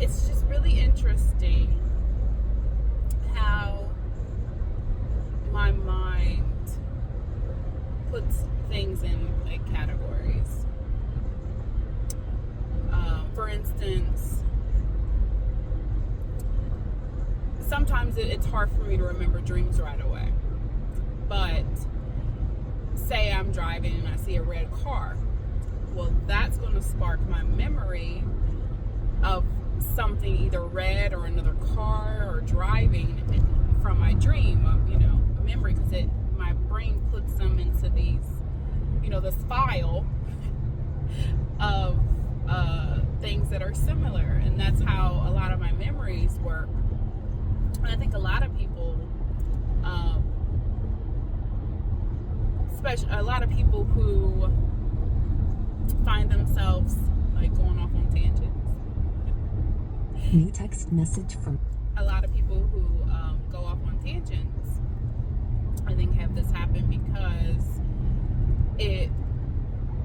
it's just really interesting how my mind puts things in like categories. For instance, sometimes it's hard for me to remember dreams right away. But say I'm driving and I see a red car. Well, that's going to spark my memory of something either red or another car or driving from my dream of, a memory, because my brain puts them into these, this file of things that are similar. And that's how a lot of my memories work. And I think a lot of people, especially a lot of people who find themselves like going off on tangents. New text message from a lot of people who go off on tangents, I think, have this happen because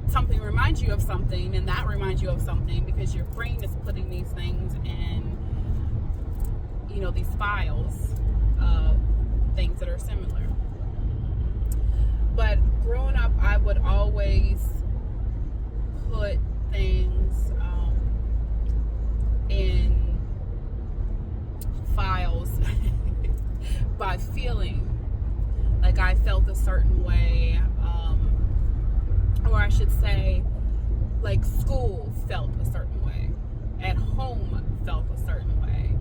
something reminds you of something, and that reminds you of something, because your brain is putting these things in, these files of things that are similar. But growing up, I would always put things in files by feeling. Like I felt a certain way, or I should say, like school felt a certain way, at home felt a certain way,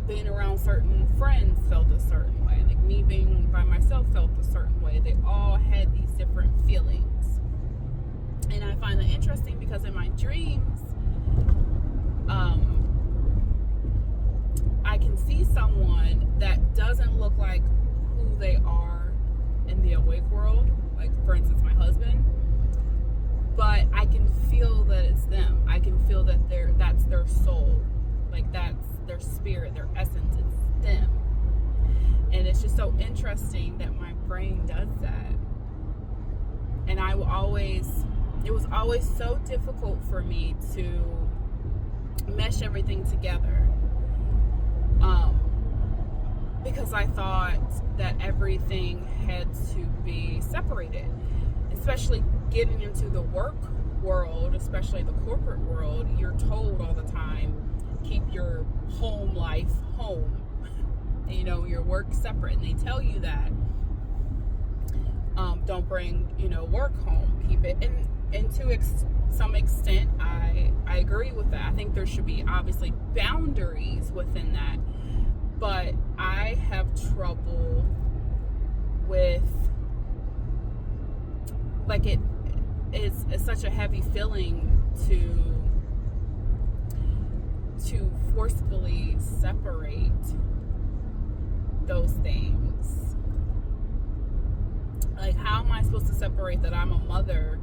being around certain friends felt a certain way, like me being by myself felt a certain way. They all had these different feelings. And I find that interesting because in my dreams, I can see someone that doesn't look like who they are in the awake world, like for instance my husband, but I can feel that it's them. I can feel that that's their soul, like that's their spirit, their essence, it's them. And it's just so interesting that my brain does that. And it was always so difficult for me to mesh everything together, because I thought that everything had to be separated, especially getting into the work world, especially the corporate world. You're told all the time, keep your home life home, your work separate, and they tell you that don't bring work home, keep it. And to some extent, I agree with that. I think there should be obviously boundaries within that, but I have trouble with, like, it's such a heavy feeling to forcefully separate those things. Like, how am I supposed to separate that I'm a mother,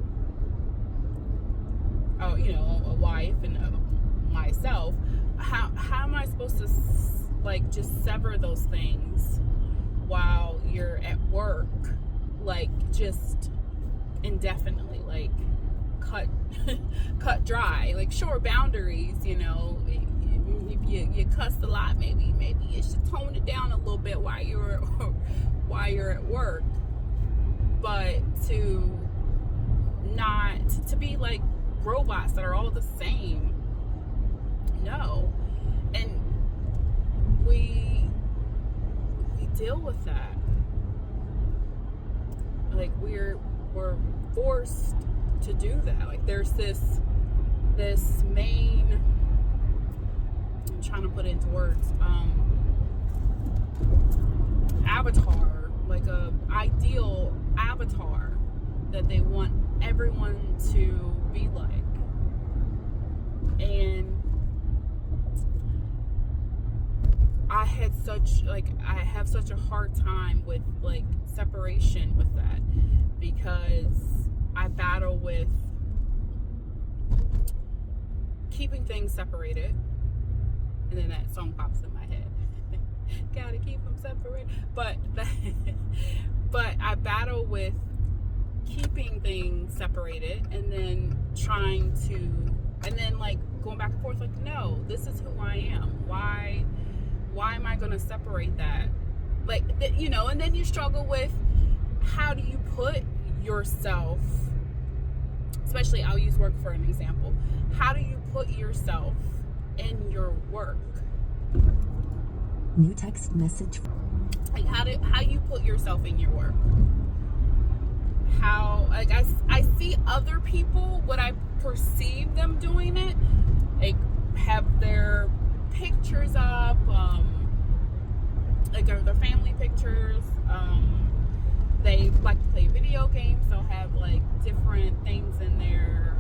a wife, and myself? How am I supposed to just sever those things while you're at work, like just indefinitely, like cut dry? Like, sure, boundaries, if you cuss a lot, maybe you should tone it down a little bit while you're at work. But to be like robots that are all the same, no. And we deal with that. Like, we're forced to do that. Like, there's this main, I'm trying to put it into words, avatar, like a ideal avatar that they want everyone to be like. And I have such a hard time with like separation with that, because I battle with keeping things separated. And then that song pops in my head. Gotta keep them separated. But I battle with keeping things separated, and then going back and forth, like, no, this is who I am. Why am I going to separate that? Like, you know, and then you struggle with, how do you put yourself, especially I'll use work for an example. How do you put yourself in your work? New text message. Like, how you put yourself in your work? How, like, I see other people, what I perceive them doing it, like, have their pictures up, like their family pictures. They like to play video games. They'll have like different things in there,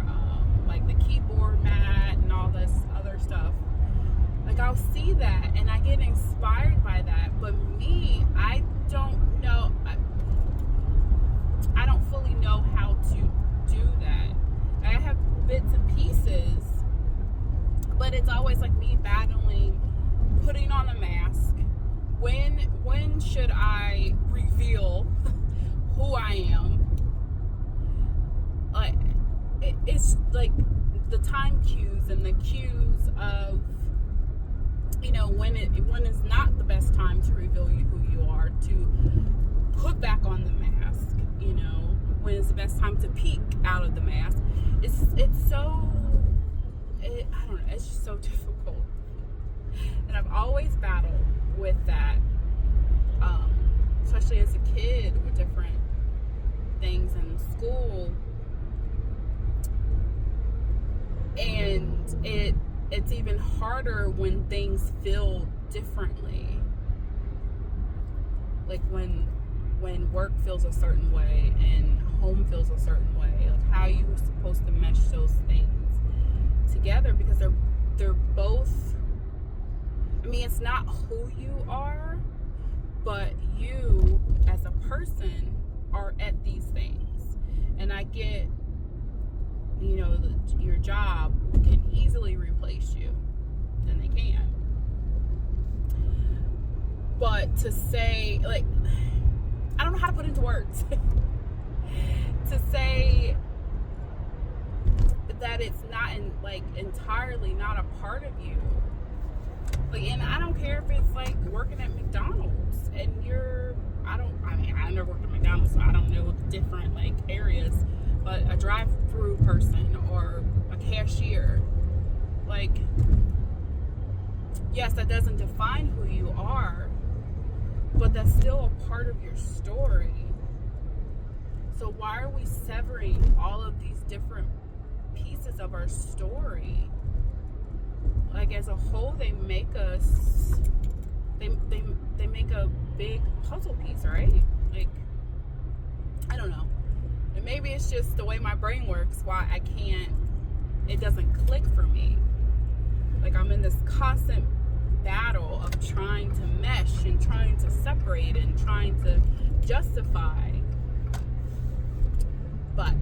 like the keyboard mat and all this other stuff. Like, I'll see that and I get inspired by that. But me, I don't know. I don't fully know how to do that. I have bits and pieces, but it's always like me battling, putting on a mask. When should I reveal who I am? Like, it's like the time cues and the cues of, you know, when is not the best time to reveal who you are, to put back on the mask. You know, when is the best time to peek out of the mask? It's so, I don't know, it's just so difficult. And I've always battled with that, especially as a kid with different things in school. And it's even harder when things feel differently. Like when work feels a certain way and home feels a certain way. Like, how you were supposed to mesh those things together, because they're both, I mean, it's not who you are, but you as a person are at these things. And I get, you know, your job can easily replace you, and they can. But to say, like, I don't know how to put into words. To say that it's not entirely not a part of you. Like, and I don't care if it's like working at McDonald's and I never worked at McDonald's, so I don't know the different like areas, but a drive-through person or a cashier, like, yes, that doesn't define who you are, but that's still a part of your story. So why are we severing all of these different pieces of our story? Like, as a whole, they make us, they make a big puzzle piece, right? Like, I don't know. And maybe it's just the way my brain works, why it doesn't click for me. Like, I'm in this constant battle of trying to mesh and trying to separate and trying to justify. But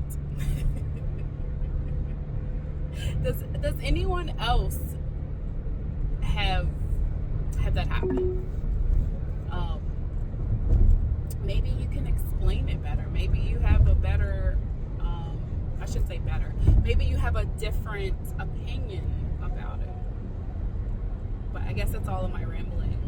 does anyone else have that happen? Maybe you can explain it better. Maybe you have a better, I shouldn't say better. Maybe you have a different opinion about it. But I guess that's all of my rambling.